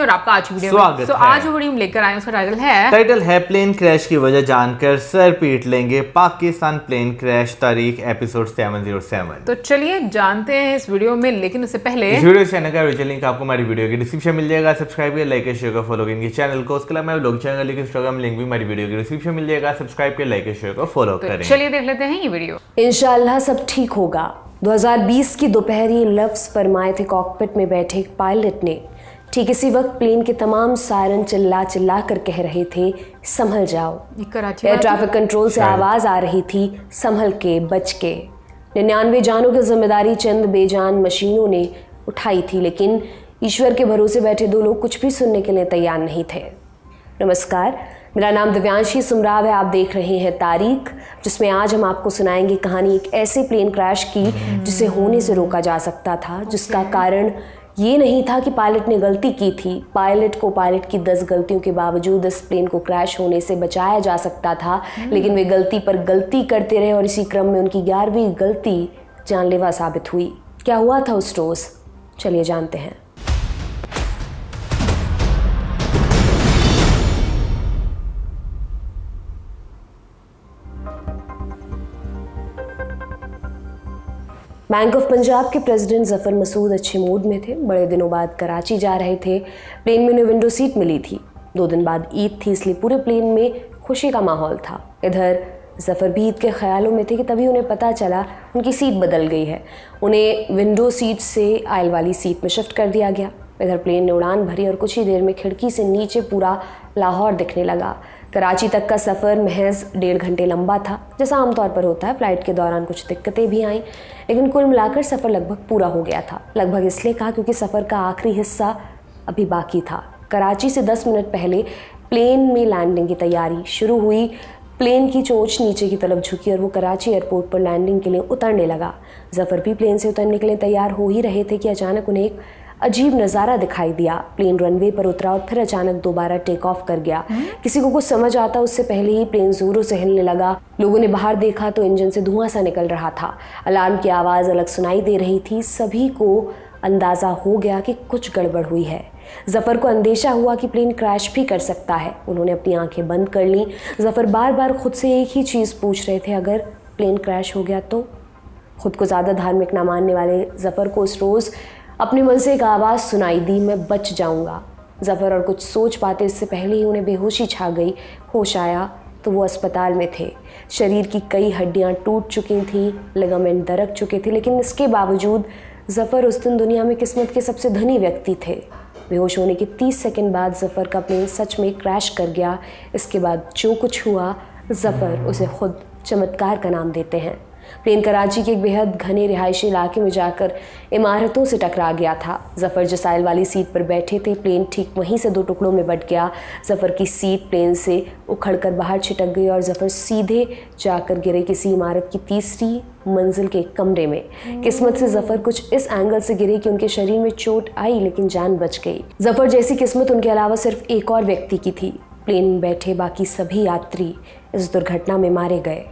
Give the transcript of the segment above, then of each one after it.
और आपका आज की वीडियो स्वागत है। आज जो वीडियो हम लेकर आए हैं उसका टाइटल है प्लेन क्रैश की वजह जानकर सर पीट लेंगे पाकिस्तान प्लेन क्रैश तारीख एपिसोड 707। तो चलिए जानते हैं इस वीडियो में, लेकिन उससे पहले इस वीडियो चैनल का ओरिजिनल लिंक आपको हमारी वीडियो की डिस्क्रिप्शन मिल जाएगा। सब्सक्राइब करिए, लाइक शेयर का फॉलो करेंगे चैनल को। उसके अलावा blog channel link Instagram link भी हमारी वीडियो की डिस्क्रिप्शन मिल जाएगा। सब्सक्राइब करिए, लाइक शेयर का फॉलो करें। चलिए देख लेते हैं ये वीडियो। इंशाअल्लाह सब ठीक होगा। 2020 की दोपहर ये लफ्ज़ फरमाए थे कॉकपिट में बैठे एक पायलट ने। ठीक इसी वक्त प्लेन के तमाम सायरन चिल्ला चिल्ला कर कह रहे थे संभल जाओ। एयर ट्रैफिक कंट्रोल से आवाज़ आ रही थी संभल के, बच के। 99 जानों की जिम्मेदारी चंद बेजान मशीनों ने उठाई थी, लेकिन ईश्वर के भरोसे बैठे दो लोग कुछ भी सुनने के लिए तैयार नहीं थे। नमस्कार, मेरा नाम दिव्यांशी सुमराव है। आप देख रहे हैं तारीख, जिसमें आज हम आपको सुनाएंगे कहानी एक ऐसे प्लेन क्रैश की जिसे होने से रोका जा सकता था, जिसका कारण ये नहीं था कि पायलट ने गलती की थी। पायलट को पायलट की 10 गलतियों के बावजूद इस प्लेन को क्रैश होने से बचाया जा सकता था, लेकिन वे गलती पर गलती करते रहे और इसी क्रम में उनकी 11वीं गलती जानलेवा साबित हुई। क्या हुआ था उस रोज़, चलिए जानते हैं। बैंक ऑफ पंजाब के प्रेसिडेंट जफर मसूद अच्छे मूड में थे। बड़े दिनों बाद कराची जा रहे थे। प्लेन में उन्हें विंडो सीट मिली थी। 2 दिन बाद ईद थी, इसलिए पूरे प्लेन में खुशी का माहौल था। इधर जफर भी ईद के ख्यालों में थे कि तभी उन्हें पता चला उनकी सीट बदल गई है। उन्हें विंडो सीट से आयल वाली सीट में शिफ्ट कर दिया गया। इधर प्लेन ने उड़ान भरी और कुछ ही देर में खिड़की से नीचे पूरा लाहौर दिखने लगा। कराची तक का सफ़र महज 1.5 घंटे लंबा था, जैसा आमतौर पर होता है। फ़्लाइट के दौरान कुछ दिक्कतें भी आईं, लेकिन कुल मिलाकर सफ़र लगभग पूरा हो गया था। लगभग इसलिए कहा क्योंकि सफ़र का आखिरी हिस्सा अभी बाकी था। कराची से 10 मिनट पहले प्लेन में लैंडिंग की तैयारी शुरू हुई। प्लेन की चोंच नीचे की तरफ झुकी और वो कराची एयरपोर्ट पर लैंडिंग के लिए उतरने लगा। जफ़र भी प्लेन से उतरने के लिए तैयार हो ही रहे थे कि अचानक उन्हें एक अजीब नज़ारा दिखाई दिया। प्लेन रनवे पर उतरा और फिर अचानक दोबारा टेक ऑफ कर गया। किसी को कुछ समझ आता उससे पहले ही प्लेन जोरों से हिलने लगा। लोगों ने बाहर देखा तो इंजन से धुआं सा निकल रहा था। अलार्म की आवाज़ अलग सुनाई दे रही थी। सभी को अंदाज़ा हो गया कि कुछ गड़बड़ हुई है। जफ़र को अंदेशा हुआ कि प्लेन क्रैश भी कर सकता है। उन्होंने अपनी आंखें बंद कर लीं। जफ़र बार बार खुद से एक ही चीज़ पूछ रहे थे, अगर प्लेन क्रैश हो गया तो? खुद को ज़्यादा धार्मिक ना मानने वाले जफ़र को उस रोज़ अपने मन से एक आवाज़ सुनाई दी, मैं बच जाऊंगा। जफ़र और कुछ सोच पाते इससे पहले ही उन्हें बेहोशी छा गई। होश आया तो वो अस्पताल में थे। शरीर की कई हड्डियां टूट चुकी थीं, लिगामेंट दरक चुके थे, लेकिन इसके बावजूद जफ़र उस दिन दुनिया में किस्मत के सबसे धनी व्यक्ति थे। बेहोश होने के 30 सेकंड बाद जफ़र का प्लेन सच में क्रैश कर गया। इसके बाद जो कुछ हुआ, जफ़र उसे खुद चमत्कार का नाम देते हैं। प्लेन कराची के एक बेहद घने रिहायशी इलाके में जाकर इमारतों से टकरा गया था। जफ़र जिस आयल वाली सीट पर बैठे थे, प्लेन ठीक वहीं से 2 टुकड़ों में बट गया। जफ़र की सीट प्लेन से उखड़कर बाहर छिटक गई और जफ़र सीधे जाकर गिरे किसी इमारत की 3री मंजिल के कमरे में। किस्मत से जफ़र कुछ इस एंगल से गिरे कि उनके शरीर में चोट आई, लेकिन जान बच गई। जफ़र जैसी किस्मत उनके अलावा सिर्फ एक और व्यक्ति की थी। प्लेन में बैठे बाकी सभी यात्री इस दुर्घटना में मारे गए।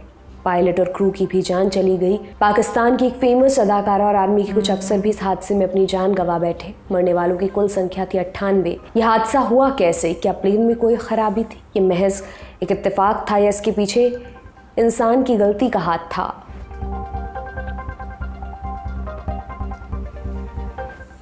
पायलट और क्रू की भी जान चली गई। पाकिस्तान की एक फेमस अदाकारा और आर्मी के कुछ अफसर भी इस हादसे में अपनी जान गंवा बैठे। मरने वालों की कुल संख्या थी 98। यह हादसा हुआ कैसे? क्या प्लेन में कोई खराबी थी? ये महज एक इत्तेफाक था या इसके पीछे इंसान की गलती का हाथ था?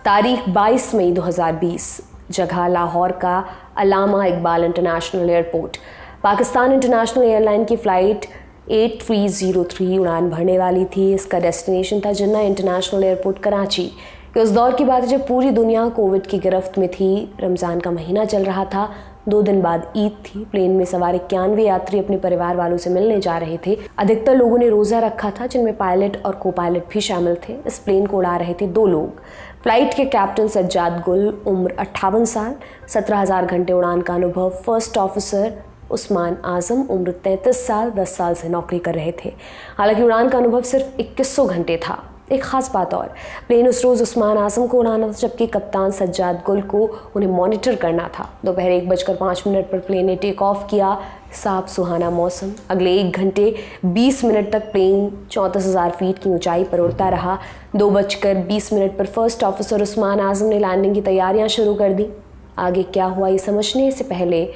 तारीख 22 मई 2020, जगह लाहौर का Allama Iqbal international airport. Pakistan international airline की फ़्लाइट 8303 उड़ान भरने वाली थी। इसका डेस्टिनेशन था जिन्ना इंटरनेशनल एयरपोर्ट कराची। ये उस दौर की बात है जब पूरी दुनिया कोविड की गिरफ्त में थी। रमज़ान का महीना चल रहा था। 2 दिन बाद ईद थी। प्लेन में सवार 91 यात्री अपने परिवार वालों से मिलने जा रहे थे। अधिकतर लोगों ने रोज़ा रखा था, जिनमें पायलट और को पायलट भी शामिल थे। इस प्लेन को उड़ा रहे थे 2 लोग। फ़्लाइट के कैप्टन सज्जाद गुल, उम्र 58 साल, 17,000 घंटे उड़ान का अनुभव। फर्स्ट ऑफिसर उस्मान आज़म, उम्र 33 साल, 10 साल से नौकरी कर रहे थे। हालांकि उड़ान का अनुभव सिर्फ 2100 घंटे था। एक ख़ास बात और, प्लेन उस रोज़ उस्मान आज़म को उड़ाना था, जबकि कप्तान सज्जाद गुल को उन्हें मॉनिटर करना था। दोपहर 1:05 पर प्लेन ने टेक ऑफ किया। साफ सुहाना मौसम। अगले 1 घंटे 20 मिनट तक प्लेन 34,000 फीट की ऊंचाई पर उड़ता रहा। 2:20 पर फर्स्ट ऑफिसर उस्मान आज़म ने लैंडिंग की तैयारियां शुरू कर दी। आगे क्या हुआ ये समझने से पहले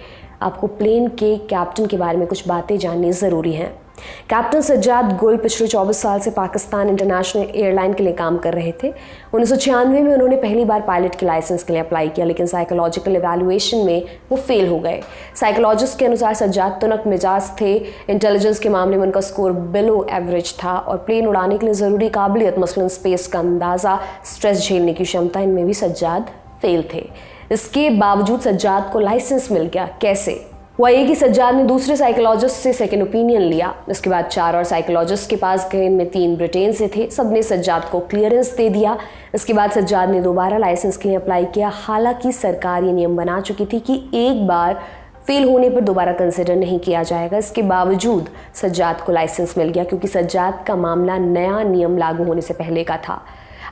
आपको प्लेन के कैप्टन के बारे में कुछ बातें जाननी ज़रूरी हैं। कैप्टन सज्जाद गुल पिछले 24 साल से पाकिस्तान इंटरनेशनल एयरलाइन के लिए काम कर रहे थे। 1996 में उन्होंने पहली बार पायलट के लाइसेंस के लिए अप्लाई किया, लेकिन साइकोलॉजिकल एवैल्यूएशन में वो फेल हो गए। साइकोलॉजिस्ट के अनुसार सज्जाद तुनक मिजाज थे, इंटेलिजेंस के मामले में उनका स्कोर बिलो एवरेज था और प्लेन उड़ाने के लिए ज़रूरी काबिलियत मसलन स्पेस का अंदाज़ा, स्ट्रेस झेलने की क्षमता, इनमें भी सज्जाद फेल थे। इसके बावजूद सज्जाद को लाइसेंस मिल गया। कैसे? हुआ ये कि सज्जाद ने दूसरे साइकोलॉजिस्ट से सेकंड ओपिनियन लिया। इसके बाद 4 और साइकोलॉजिस्ट के पास गए, इनमें 3 ब्रिटेन से थे। सबने सज्जाद को क्लियरेंस दे दिया। इसके बाद सज्जाद ने दोबारा लाइसेंस के लिए अप्लाई किया। हालांकि सरकार ये नियम बना चुकी थी कि एक बार फेल होने पर दोबारा कंसिडर नहीं किया जाएगा। इसके बावजूद सज्जाद को लाइसेंस मिल गया क्योंकि सज्जाद का मामला नया नियम लागू होने से पहले का था।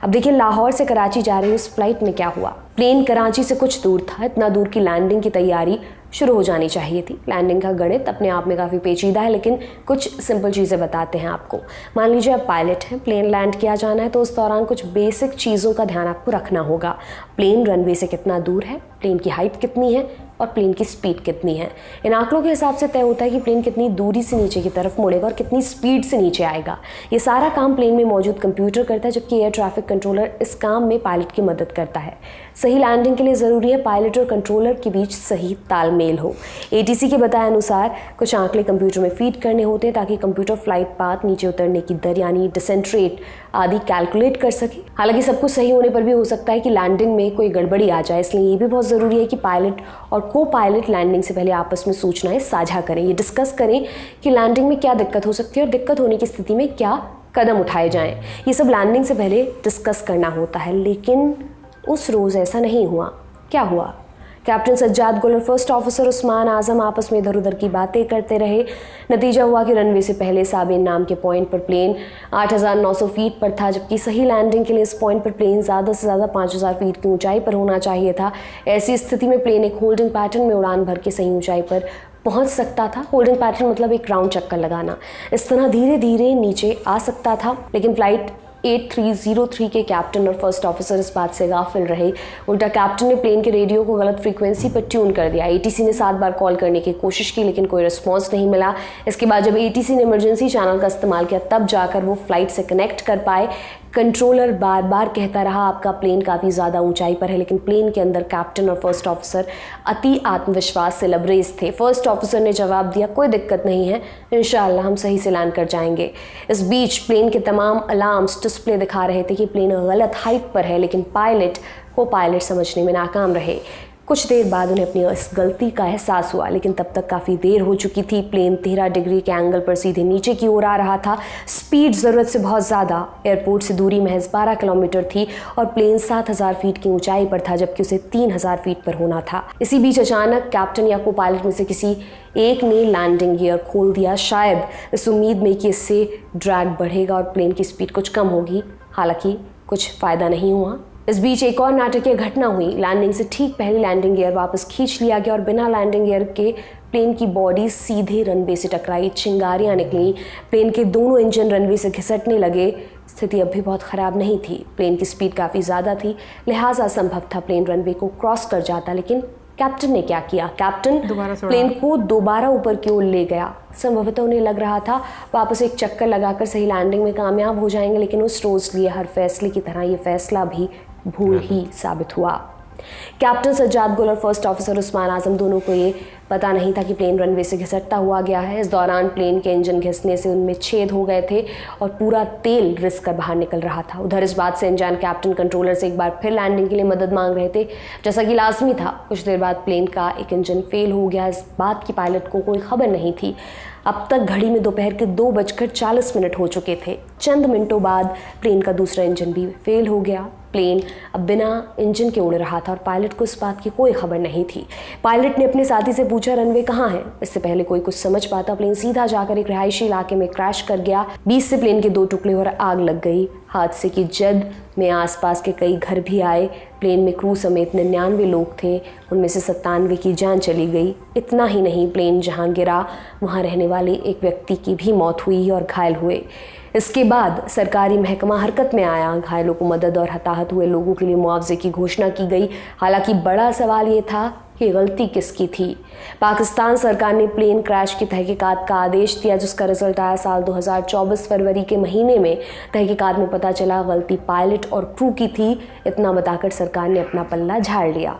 अब देखिए, लाहौर से कराची जा रही उस फ्लाइट में क्या हुआ। प्लेन कराची से कुछ दूर था, इतना दूर की लैंडिंग की तैयारी शुरू हो जानी चाहिए थी। लैंडिंग का गणित अपने आप में काफ़ी पेचीदा है, लेकिन कुछ सिंपल चीज़ें बताते हैं आपको। मान लीजिए आप पायलट हैं, प्लेन लैंड किया जाना है, तो उस दौरान कुछ बेसिक चीज़ों का ध्यान आपको रखना होगा। प्लेन रनवे से कितना दूर है, प्लेन की हाइट कितनी है और प्लेन की स्पीड कितनी है। इन आंकड़ों के हिसाब से तय होता है कि प्लेन कितनी दूरी से नीचे की तरफ मुड़ेगा और कितनी स्पीड से नीचे आएगा। ये सारा काम प्लेन में मौजूद कंप्यूटर करता है, जबकि एयर ट्रैफिक कंट्रोलर इस काम में पायलट की मदद करता है। सही लैंडिंग के लिए ज़रूरी है पायलट और कंट्रोलर के बीच सही तालमेल हो। ATC के बताए अनुसार कुछ आंकड़े कंप्यूटर में फीड करने होते हैं ताकि कंप्यूटर फ्लाइट पाथ, नीचे उतरने की दर यानी डिसेंट रेट आदि कैलकुलेट कर सके। हालांकि सब कुछ सही होने पर भी हो सकता है कि लैंडिंग में कोई गड़बड़ी आ जाए, इसलिए ये भी बहुत ज़रूरी है कि पायलट और को पायलट लैंडिंग से पहले आपस में सूचनाएं साझा करें। ये डिस्कस करें कि लैंडिंग में क्या दिक्कत हो सकती है और दिक्कत होने की स्थिति में क्या कदम उठाए जाएं। ये सब लैंडिंग से पहले डिस्कस करना होता है, लेकिन उस रोज़ ऐसा नहीं हुआ। क्या हुआ? कैप्टन सज्जाद गुल और फर्स्ट ऑफिसर उस्मान आजम आपस में इधर उधर की बातें करते रहे। नतीजा हुआ कि रनवे से पहले साबिन नाम के पॉइंट पर प्लेन 8,900 फीट पर था, जबकि सही लैंडिंग के लिए इस पॉइंट पर प्लेन ज़्यादा से ज़्यादा 5,000 फीट की ऊंचाई पर होना चाहिए था। ऐसी स्थिति में प्लेन एक होल्डिंग पैटर्न में उड़ान भर के सही ऊंचाई पर पहुंच सकता था। होल्डिंग पैटर्न मतलब एक राउंड चक्कर लगाना। इस तरह धीरे धीरे नीचे आ सकता था, लेकिन फ्लाइट 8303 के कैप्टन और फर्स्ट ऑफिसर इस बात से गाफिल रहे। उल्टा कैप्टन ने प्लेन के रेडियो को गलत फ्रीक्वेंसी पर ट्यून कर दिया। ATC ने 7 बार कॉल करने की कोशिश की, लेकिन कोई रिस्पॉन्स नहीं मिला। इसके बाद जब ATC ने इमरजेंसी चैनल का इस्तेमाल किया, तब जाकर वो फ्लाइट से कनेक्ट कर पाए। कंट्रोलर बार बार कहता रहा आपका प्लेन काफ़ी ज़्यादा ऊंचाई पर है, लेकिन प्लेन के अंदर कैप्टन और फर्स्ट ऑफिसर अति आत्मविश्वास से लबरेज थे। फर्स्ट ऑफिसर ने जवाब दिया, कोई दिक्कत नहीं है, इंशाअल्लाह हम सही से लैंड कर जाएंगे। इस बीच प्लेन के तमाम अलार्म्स डिस्प्ले दिखा रहे थे कि प्लेन गलत हाइट पर है, लेकिन पायलट को पायलट समझने में नाकाम रहे। कुछ देर बाद उन्हें अपनी इस गलती का एहसास हुआ, लेकिन तब तक काफ़ी देर हो चुकी थी। प्लेन 13 डिग्री के एंगल पर सीधे नीचे की ओर आ रहा था। स्पीड ज़रूरत से बहुत ज़्यादा। एयरपोर्ट से दूरी महज 12 किलोमीटर थी और प्लेन 7,000 फीट की ऊंचाई पर था, जबकि उसे 3,000 फीट पर होना था। इसी बीच अचानक कैप्टन या को पायलट में से किसी एक ने लैंडिंग गियर खोल दिया, शायद इस उम्मीद में कि इससे ड्रैग बढ़ेगा और प्लेन की स्पीड कुछ कम होगी। हालांकि कुछ फ़ायदा नहीं हुआ। इस बीच एक और नाटकीय घटना हुई। लैंडिंग से ठीक पहले लैंडिंग गियर वापस खींच लिया गया और बिना लैंडिंग गियर के प्लेन की बॉडी सीधे रनवे से टकराई। चिंगारियां निकली। प्लेन के दोनों इंजन रनवे से घिसटने लगे। स्थिति अब भी बहुत ख़राब नहीं थी। प्लेन की स्पीड काफ़ी ज़्यादा थी, लिहाजा संभव था प्लेन रनवे को क्रॉस कर जाता। लेकिन कैप्टन ने क्या किया? कैप्टन प्लेन को दोबारा ऊपर की ओर ले गया। संभवतः उन्हें लग रहा था वापस एक चक्कर लगाकर सही लैंडिंग में कामयाब हो जाएंगे, लेकिन उस रोज़ लिए हर फैसले की तरह ये फैसला भी भूल ही साबित हुआ। कैप्टन सज्जाद गुल और फर्स्ट ऑफिसर उस्मान आजम दोनों को ये पता नहीं था कि प्लेन रनवे से घिसटता हुआ गया है। इस दौरान प्लेन के इंजन घिसने से उनमें छेद हो गए थे और पूरा तेल रिस कर बाहर निकल रहा था। उधर इस बात से अनजान कैप्टन कंट्रोलर से एक बार फिर लैंडिंग के लिए मदद मांग रहे थे, जैसा कि लाजमी था। कुछ देर बाद प्लेन का एक इंजन फेल हो गया। इस बात की पायलट को कोई खबर नहीं थी। अब तक घड़ी में दोपहर के 2:40 हो चुके थे। चंद मिनटों बाद प्लेन का दूसरा इंजन भी फेल हो गया। प्लेन अब बिना इंजन के उड़ रहा था और पायलट को इस बात की कोई खबर नहीं थी। पायलट ने अपने साथी से पूछा, रनवे कहाँ है? इससे पहले कोई कुछ समझ पाता, प्लेन सीधा जाकर एक रिहायशी इलाके में क्रैश कर गया। 20 से प्लेन के 2 टुकड़े और आग लग गई। हादसे की जद में आसपास के कई घर भी आए। प्लेन में क्रू समेत 99 लोग थे, उनमें से 97 की जान चली गई। इतना ही नहीं, प्लेन जहां गिरा वहां रहने वाले एक व्यक्ति की भी मौत हुई और घायल हुए। इसके बाद सरकारी महकमा हरकत में आया। घायलों को मदद और हताहत हुए लोगों के लिए मुआवजे की घोषणा की गई। हालांकि बड़ा सवाल ये था कि गलती किसकी थी। पाकिस्तान सरकार ने प्लेन क्रैश की तहकीकात का आदेश दिया, जिसका रिजल्ट आया साल 2024 फरवरी के महीने में। तहकीकात में पता चला गलती पायलट और क्रू की थी। इतना बताकर सरकार ने अपना पल्ला झाड़ लिया।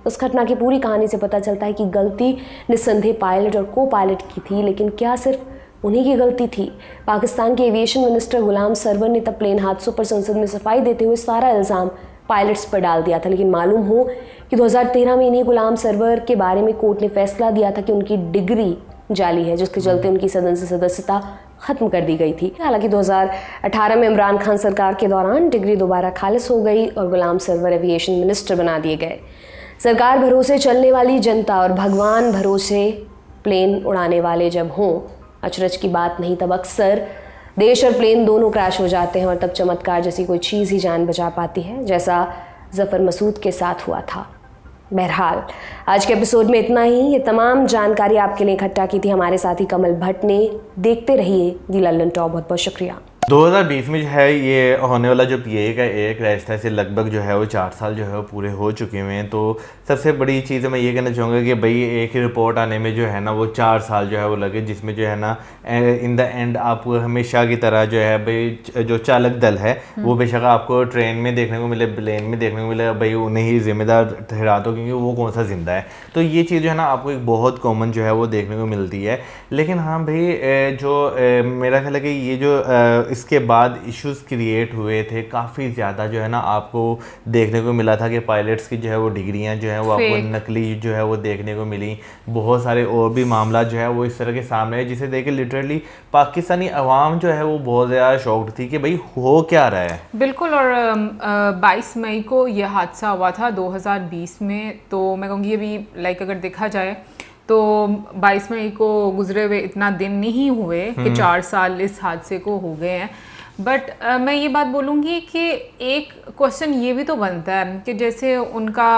उस घटना की पूरी कहानी से पता चलता है कि गलती निस्संदेह पायलट और को पायलट की थी, लेकिन क्या सिर्फ उन्हीं की गलती थी? पाकिस्तान के एविएशन मिनिस्टर गुलाम सरवर ने तब प्लेन हादसों पर संसद में सफाई देते हुए सारा इल्ज़ाम पायलट्स पर डाल दिया था। लेकिन मालूम हो कि 2013 में इन्हीं गुलाम सरवर के बारे में कोर्ट ने फैसला दिया था कि उनकी डिग्री जाली है, जिसके चलते उनकी सदन से सदस्यता खत्म कर दी गई थी। हालांकि 2018 में इमरान खान सरकार के दौरान डिग्री दोबारा खालिस हो गई और गुलाम सरवर एविएशन मिनिस्टर बना दिए गए। सरकार भरोसे चलने वाली जनता और भगवान भरोसे प्लेन उड़ाने वाले जब हों, अचरज की बात नहीं, तब अक्सर देश और प्लेन दोनों क्रैश हो जाते हैं और तब चमत्कार जैसी कोई चीज़ ही जान बचा पाती है, जैसा जफ़र मसूद के साथ हुआ था। बहरहाल आज के एपिसोड में इतना ही। ये तमाम जानकारी आपके लिए इकट्ठा की थी हमारे साथी कमल भट्ट ने। देखते रहिए दी लंदन टॉप। बहुत बहुत शुक्रिया। 2020 में जो है ये होने वाला जो पीए का एयर क्रैश था, इसे लगभग जो है वो 4 साल जो है वो पूरे हो चुके हुए हैं। तो सबसे बड़ी चीज़ मैं ये कहना चाहूँगा कि भाई एक रिपोर्ट आने में जो है ना वो 4 साल जो है वो लगे, जिसमें जो है ना इन द एंड आपको हमेशा की तरह जो है भाई जो चालक दल है वो बेशक आपको ट्रेन में देखने को मिले, प्लेन में देखने को मिले, भाई उन्हें ही जिम्मेदार ठहरा दो क्योंकि वो कौन सा जिंदा है। तो ये चीज़ जो है ना आपको एक बहुत कॉमन जो है वो देखने को मिलती है। लेकिन हाँ भाई जो मेरा ख्याल है कि ये जो इसके बाद इश्यूज़ क्रिएट हुए थे काफ़ी ज़्यादा जो है ना आपको देखने को मिला था कि पायलट्स की जो है वो डिग्रियां जो है वो आपको नकली जो है वो देखने को मिली। बहुत सारे और भी मामला जो है वो इस तरह के सामने है, जिसे देख के लिटरली पाकिस्तानी अवाम जो है वो बहुत ज़्यादा शॉक्ड थी कि भाई हो क्या रहा है। बिल्कुल। और 22 मई को यह हादसा हुआ था 2020 में। तो मैं कहूँगी ये भी लाइक अगर देखा जाए तो 22 मई को गुजरे हुए इतना दिन नहीं हुए कि 4 साल इस हादसे को हो गए हैं। बट मैं ये बात बोलूँगी कि एक क्वेश्चन ये भी तो बनता है कि जैसे उनका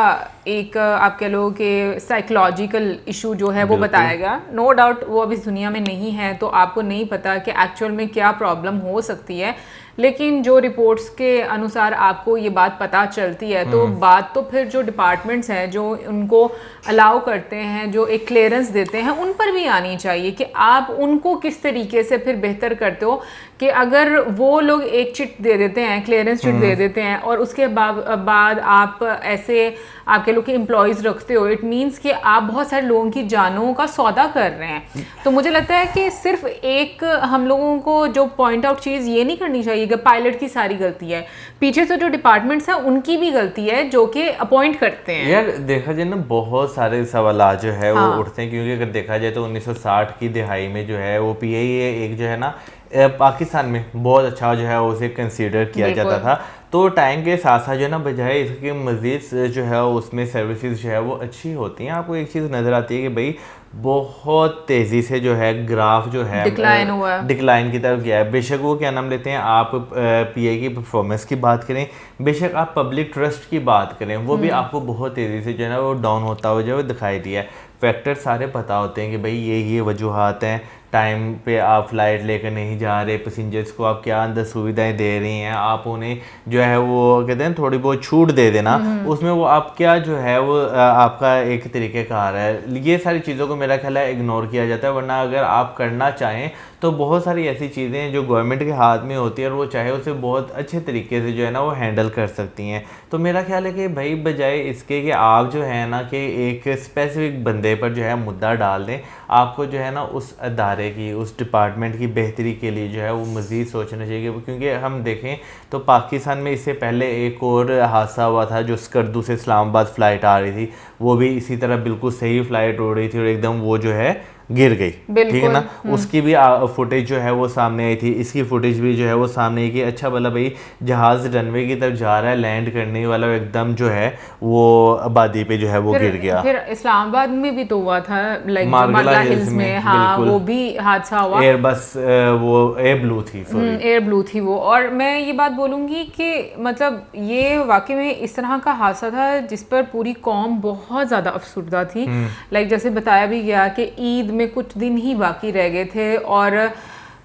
एक आप कह लो कि साइकोलॉजिकल इशू जो है वो बताया गया। नो डाउट वो अब इस दुनिया में नहीं है, तो आपको नहीं पता कि एक्चुअल में क्या प्रॉब्लम हो सकती है। लेकिन जो रिपोर्ट्स के अनुसार आपको ये बात पता चलती है, तो बात तो फिर जो डिपार्टमेंट्स हैं जो उनको अलाउ करते हैं, जो एक क्लियरेंस देते हैं, उन पर भी आनी चाहिए कि आप उनको किस तरीके से फिर बेहतर करते हो। कि अगर वो लोग एक चिट दे देते हैं, क्लियरेंस चिट दे देते हैं, और उसके बाद आप ऐसे आपके लोग के एम्प्लॉयज़ रखते हो, इट मीन्स कि आप बहुत सारे लोगों की जानों का सौदा कर रहे हैं। तो मुझे लगता है कि सिर्फ एक हम लोगों को जो पॉइंट आउट चीज़ ये नहीं करनी चाहिए कि पायलट की सारी गलती है, पीछे से जो डिपार्टमेंट्स हैं उनकी भी गलती है जो कि अपॉइंट करते हैं। यार देखा जाए ना बहुत सारे सवाल जो है वो उठते हैं, क्योंकि अगर देखा जाए तो 1960 की दिहाई में जो है वो पीआईए एक जो है ना पाकिस्तान में बहुत अच्छा जो है उसे कंसीडर किया जाता था। तो टाइम के साथ साथ जो है ना बजाय इसके मज़ीद जो है उसमें सर्विसेज जो है वो अच्छी होती हैं। आपको एक चीज़ नज़र आती है कि भाई बहुत तेज़ी से जो है ग्राफ जो है डिक्लाइन हुआ है, डिक्लाइन की तरफ गया है। बेशक वो क्या नाम लेते हैं, आप पीए की परफॉर्मेंस की बात करें, बेशक आप पब्लिक ट्रस्ट की बात करें, वो भी आपको बहुत तेज़ी से जो है ना वो डाउन होता हुआ जो है दिखाई दिया है। फैक्टर सारे पता होते हैं कि भाई ये वजूहात हैं, टाइम पे आप फ्लाइट लेकर नहीं जा रहे, पैसेंजर्स को आप क्या अंदर सुविधाएं दे रही हैं, आप उन्हें जो है वो कहते हैं थोड़ी बहुत छूट दे देना, उसमें वो आप क्या जो है वो आपका एक तरीके कार है। ये सारी चीज़ों को मेरा ख्याल है इग्नोर किया जाता है। वरना अगर आप करना चाहें तो बहुत सारी ऐसी चीज़ें हैं जो गवर्नमेंट के हाथ में होती है और वो चाहे उसे बहुत अच्छे तरीके से जो है ना वो हैंडल कर सकती हैं। तो मेरा ख्याल है कि भाई बजाय इसके कि आप जो है ना कि एक स्पेसिफिक बंदे पर जो है मुद्दा डाल दें, आपको जो है ना उस अदारे की, उस डिपार्टमेंट की बेहतरी के लिए जो है वो मज़ीद सोचना चाहिए। क्योंकि हम देखें तो पाकिस्तान में इससे पहले एक और हादसा हुआ था जो स्कर्दू से इस्लामाबाद फ़्लाइट आ रही थी, वो भी इसी तरह बिल्कुल सही फ़्लाइट उड़ रही थी और एकदम वो जो है गिर गई, बिल्कुल। ठीक है ना। उसकी भी फुटेज जो है वो सामने आई थी, इसकी फुटेज भी जो है वो सामने आई कि अच्छा भला भाई जहाज रनवे की तरफ जा रहा है, लैंड करने वाला एकदम जो है वो आबादी पे जो है वो गिर गया। फिर इस्लामाबाद में भी तो हुआ था, लाइक मार्गला हिल्स में, हाँ बिल्कुल। वो भी हादसा हुआ। एयरबस वो एयर ब्लू थी, सॉरी एयर ब्लू थी वो। और मैं ये बात बोलूँगी कि मतलब ये वाकई में इस तरह का हादसा था जिस पर पूरी कौम बहुत ज़्यादा अफसुर्दा थी। लाइक जैसे बताया भी गया कि ईद में कुछ दिन ही बाकी रह गए थे और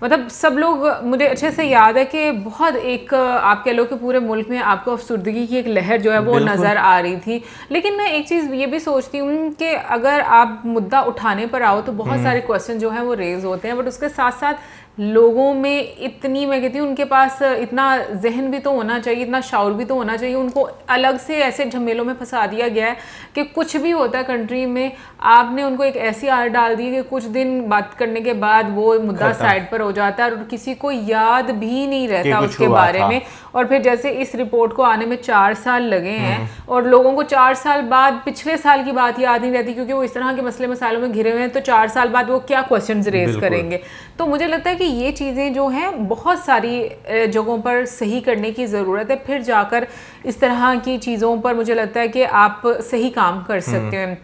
मतलब सब लोग, मुझे अच्छे से याद है कि बहुत एक आप कह लो कि पूरे मुल्क में आपको अफसुर्दगी की एक लहर जो है वो नज़र आ रही थी। लेकिन मैं एक चीज़ ये भी सोचती हूँ कि अगर आप मुद्दा उठाने पर आओ तो बहुत सारे क्वेश्चन जो हैं वो रेज होते हैं, बट उसके साथ साथ लोगों में इतनी, मैं कहती हूँ उनके पास इतना जहन भी तो होना चाहिए, इतना शाउर भी तो होना चाहिए। उनको अलग से ऐसे झमेलों में फंसा दिया गया है कि कुछ भी होता है कंट्री में, आपने उनको एक ऐसी आड़ डाल दी कि कुछ दिन बात करने के बाद वो मुद्दा साइड पर हो जाता है और किसी को याद भी नहीं रहता उसके बारे में। और फिर जैसे इस रिपोर्ट को आने में 4 साल लगे हैं और लोगों को 4 साल बाद पिछले साल की बात याद नहीं रहती क्योंकि वो इस तरह के मसले मसालों में घिरे हुए हैं, तो 4 साल बाद वो क्या क्वेश्चंस रेज करेंगे। तो मुझे लगता है कि ये चीज़ें जो हैं बहुत सारी जगहों पर सही करने की ज़रूरत है, फिर जाकर इस तरह की चीज़ों पर मुझे लगता है कि आप सही काम कर सकते हैं।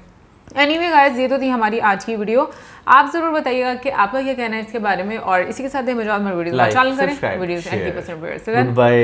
एनीवे गाइस, ये तो थी हमारी आज की वीडियो। आप ज़रूर बताइएगा कि आपका क्या कहना है इसके बारे में, और इसी के साथ ही मौजूद वीडियो चैनल करें वीडियो 90%। बाय।